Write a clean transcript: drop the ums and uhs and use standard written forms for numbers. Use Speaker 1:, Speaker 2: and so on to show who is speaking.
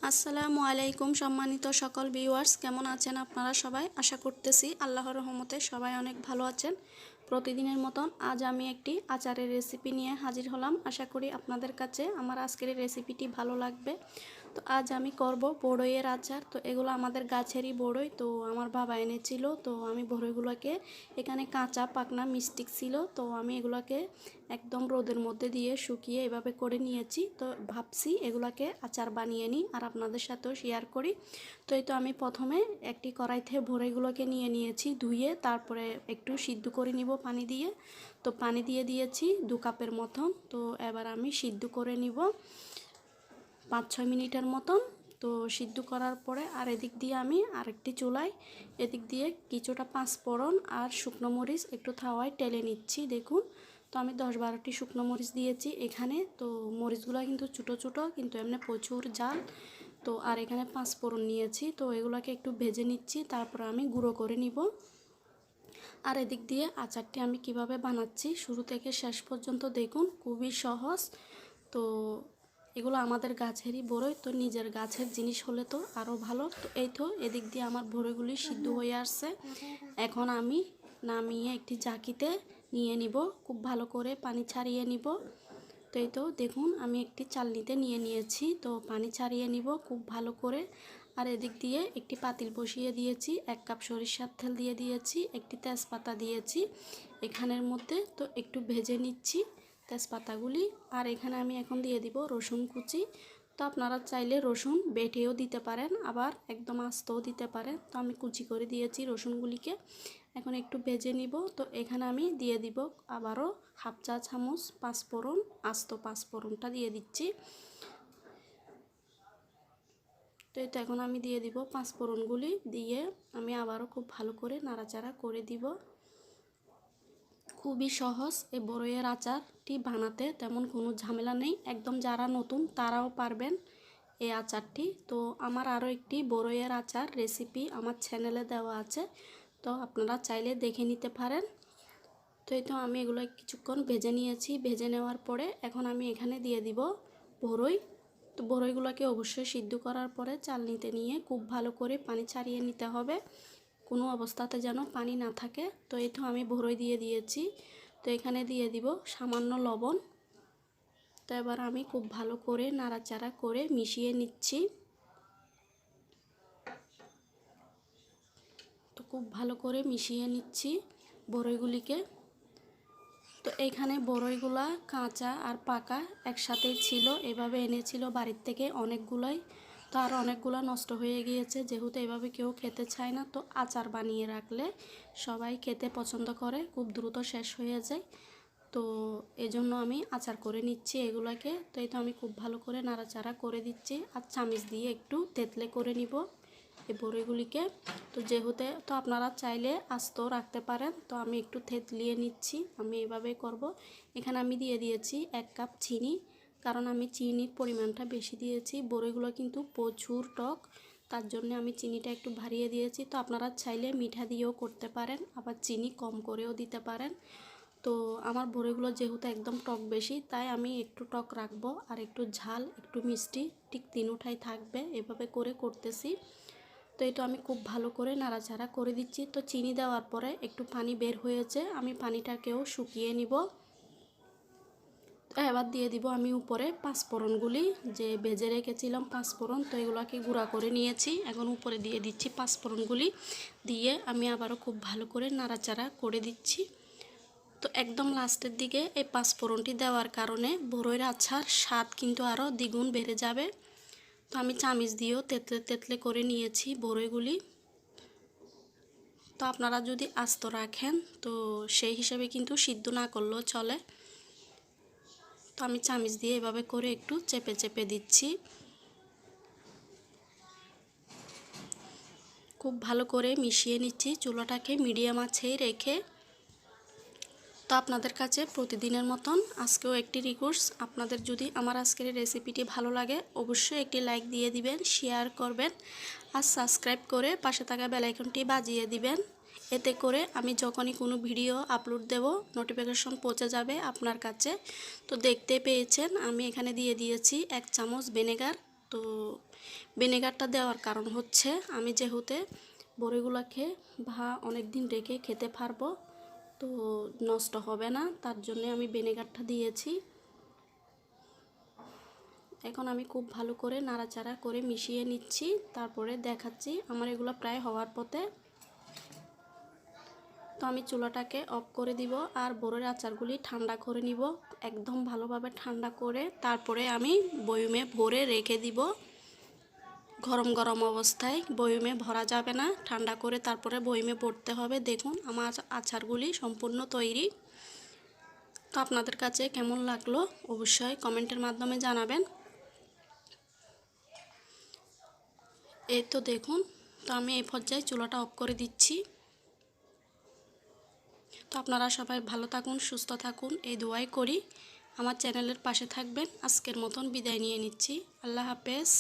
Speaker 1: আসসালামু আলাইকুম সম্মানিত সকল ভিউয়ার্স, কেমন আছেন আপনারা সবাই? আশা করতেছি আল্লাহর রহমতে সবাই অনেক ভালো আছেন। প্রতিদিনের মতন আজ আমি একটি আচারের রেসিপি নিয়ে হাজির হলাম। আশা করি আপনাদের কাছে আমার আজকের রেসিপিটি ভালো লাগবে। তো আজ আমি করব বড়ইয়ের আচার। তো এগুলো আমাদের গাছেরই বড়ই, তো আমার বাবা এনেছিল। তো আমি বড়ইগুলোকে এখানে কাঁচা পাকনা মিষ্টি ছিল, তো আমি এগুলোকে একদম রোদের মধ্যে দিয়ে শুকিয়ে এভাবে করে নিয়েছি। তো ভাবছি এগুলোকে আচার বানিয়ে নিই আর আপনাদের সাথেও শেয়ার করি। তো এই তো আমি প্রথমে একটি কড়াইতে বড়ইগুলোকে নিয়ে নিয়েছি ধুয়ে, তারপরে একটু সিদ্ধ করে নিব পানি দিয়ে। তো পানি দিয়ে দিয়েছি 2 কাপের মতন। তো এবার আমি সিদ্ধ করে নিব 5-6 মিনিটের মতন। তো সিদ্ধ করার পরে আর এদিক দিয়ে আমি আরেকটি চুলায় এদিক দিয়ে কিছুটা পাঁচফোড়ন আর শুকনো মরিচ একটু থাওয়ায় টেলে নিচ্ছি। দেখুন, তো আমি 10-12টি শুকনো মরিচ দিয়েছি এখানে। তো মরিচগুলো কিন্তু ছোটো ছোটো, কিন্তু এমনি প্রচুর ঝাল। তো আর এখানে পাঁচফোড়ন নিয়েছি, তো এগুলোকে একটু ভেজে নিচ্ছি, তারপর আমি গুঁড়ো করে নিব। আর এদিক দিয়ে আচারটি আমি কিভাবে বানাচ্ছি শুরু থেকে শেষ পর্যন্ত দেখুন, খুবই সহজ। তো এগুলো আমাদের গাছেরই বড়ই, তো নিজের গাছের জিনিস হলে তো আরও ভালো। তো এই তো এদিক দিয়ে আমার বড়ইগুলি সিদ্ধ হয়ে আসছে। এখন আমি নামিয়ে একটি জাকিতে নিয়ে নিব, খুব ভালো করে পানি ছাড়িয়ে নিব। তো এই তো দেখুন, আমি একটি চালনিতে নিয়ে নিয়েছি, তো পানি ছাড়িয়ে নিব খুব ভালো করে। আর এদিক দিয়ে একটি পাতিল বসিয়ে দিয়েছি, 1 কাপ সরিষার তেল দিয়ে দিয়েছি, একটি তেজপাতা দিয়েছি এখানের মধ্যে। তো একটু ভেজে নিচ্ছি তেজপাতাগুলি। আর এখানে আমি এখন দিয়ে দিব রসুন কুচি। তো আপনারা চাইলে রসুন বেটেও দিতে পারেন, আবার একদম আস্তও দিতে পারেন। তো আমি কুচি করে দিয়েছি রসুনগুলিকে। এখন একটু ভেজে নিব। তো এখানে আমি দিয়ে দিব আবারও 1/2 চা চামচ পাঁচফোড়ন, আস্ত পাঁচফোড়নটা দিয়ে দিচ্ছি। তো এটা এখন আমি দিয়ে দিব পাঁচফোড়নগুলি দিয়ে আমি আবারও খুব ভালো করে নাড়াচাড়া করে দিব। খুবই সহজ এই বড়ইয়ের আচারটি বানাতে, তেমন কোনো ঝামেলা নেই। একদম যারা নতুন তারাও পারবেন এই আচারটি। তো আমার আরও একটি বড়ইয়ের আচার রেসিপি আমার চ্যানেলে দেওয়া আছে, তো আপনারা চাইলে দেখে নিতে পারেন। তো এই তো আমি এগুলো কিছুক্ষণ ভেজে নিয়েছি। ভেজে নেওয়ার পরে এখন আমি এখানে দিয়ে দিব বড়ই। তো বড়ইগুলোকে অবশ্যই সিদ্ধ করার পরে চালনিতে নিয়ে খুব ভালো করে পানি ছাড়িয়ে নিতে হবে, কোনো অবস্থাতে যেন পানি না থাকে। তো এই তো আমি বড়ই দিয়ে দিয়েছি। তো এখানে দিয়ে দিব সামান্য লবণ। তো এবার আমি খুব ভালো করে নাড়াচাড়া করে মিশিয়ে নিচ্ছি। তো খুব ভালো করে মিশিয়ে নিচ্ছি বড়ইগুলিকে। তো এইখানে বড়ইগুলা কাঁচা আর পাকা একসাথেই ছিল, এভাবে এনেছিল বাড়ির থেকে অনেকগুলাই। তো আর অনেকগুলো নষ্ট হয়ে গিয়েছে, যেহেতু এভাবে কেউ খেতে চায় না। তো আচার বানিয়ে রাখলে সবাই খেতে পছন্দ করে, খুব দ্রুত শেষ হয়ে যায়। তো এজন্য আমি আচার করে নিচ্ছি এগুলাকে। তো এই তো আমি খুব ভালো করে নাড়াচাড়া করে দিচ্ছি আর চামচ দিয়ে একটু তেতলে করে নিব এই বড়িগুলিকে। তো যেহেতু তো আপনারা চাইলে আস্ত রাখতে পারেন, তো আমি একটু থেতলিয়ে নিচ্ছি, আমি এভাবে করব। এখানে আমি দিয়ে দিয়েছি 1 কাপ চিনি, কারণ আমি চিনির পরিমাণটা বেশি দিয়েছি। বড়িগুলো কিন্তু প্রচুর টক, তার জন্য আমি চিনিটা একটু বাড়িয়ে দিয়েছি। তো আপনারা চাইলে মিঠা দিয়েও করতে পারেন, আবার চিনি কম করেও দিতে পারেন। তো আমার বড়িগুলো যেহেতু একদম টক বেশি, তাই আমি একটু টক রাখবো আর একটু ঝাল একটু মিষ্টি ঠিক তিনটাই থাকবে, এভাবে করে করতেছি। তো এটা আমি খুব ভালো করে নাড়াচাড়া করে দিচ্ছি। তো চিনি দেওয়ার পরে একটু পানি বের হয়েছে, আমি পানিটাকেও শুকিয়ে নিব। তো এবার দিয়ে দিব আমি উপরে পাঁচফোড়নগুলি, যে ভেজে রেখেছিলাম পাঁচফোড়ন, তো এগুলোকে গুঁড়া করে নিয়েছি। এখন উপরে দিয়ে দিচ্ছি পাঁচফোড়নগুলি, দিয়ে আমি আবারও খুব ভালো করে নাড়াচাড়া করে দিচ্ছি। তো একদম লাস্টের দিকে এই পাঁচফোড়নটি দেওয়ার কারণে বড়ইয়ের আচার স্বাদ কিন্তু আরও দ্বিগুণ বেড়ে যাবে। তো আমি চামচ দিয়েও তেতলে তেতলে করে নিয়েছি বড়ইগুলি। তো আপনারা যদি আস্ত রাখেন তো সেই হিসাবে কিন্তু সিদ্ধ না করলেও চলে। তো আমি চামচ দিয়ে এভাবে করে একটু চেপে চেপে দিচ্ছি, খুব ভালো করে মিশিয়ে নিচ্ছি চুলাটাকে মিডিয়াম আঁচেই রেখে। তো আপনাদের কাছে প্রতিদিনের মতন আজকেও একটি রিকোয়েস্ট, আপনাদের যদি আমার আজকের রেসিপিটি ভালো লাগে অবশ্যই একটি লাইক দিয়ে দিবেন, শেয়ার করবেন আর সাবস্ক্রাইব করে পাশে থাকা বেল আইকনটি বাজিয়ে দিবেন। এতে করে আমি যখনই কোনো ভিডিও আপলোড দেব নোটিফিকেশন পৌঁছে যাবে আপনার কাছে। তো দেখতে পেয়েছেন আমি এখানে দিয়ে দিয়েছি 1 চামচ ভিনেগার। তো ভিনেগারটা দেওয়ার কারণ হচ্ছে আমি যেহেতু বড়িগুলোকে অনেক দিন রেখে খেতে পারবো, তো নষ্ট হবে না, তার জন্য আমি ভিনেগারটা দিয়েছি। এখন আমি খুব ভালো করে নাড়াচাড়া করে মিশিয়ে নিচ্ছি, তারপরে দেখাচ্ছি। আমার এগুলো প্রায় হওয়ার পথে। তো আমি চুলাটাকে অফ করে দিব আর বড়ির আচারগুলি ঠান্ডা করে নিব, একদম ভালোভাবে ঠান্ডা করে তারপরে আমি বয়মে ভরে রেখে দিব। গরম গরম অবস্থায় বয়মে ভরা যাবে না, ঠান্ডা করে তারপরে বয়মে ভরতে হবে। দেখুন আমার আচারগুলি সম্পূর্ণ তৈরি। তো আপনাদের কাছে কেমন লাগলো অবশ্যই কমেন্টের মাধ্যমে জানাবেন। এই তো দেখুন, তো আমি এই পর্যায়ে চুলাটা অফ করে দিচ্ছি। তো আপনারা সবাই ভালো থাকুন, সুস্থ থাকুন, এই দোয়াই করি। আমার চ্যানেলের পাশে থাকবেন। আজকের মতন বিদায় নিয়ে নিচ্ছি। আল্লাহ হাফেজ।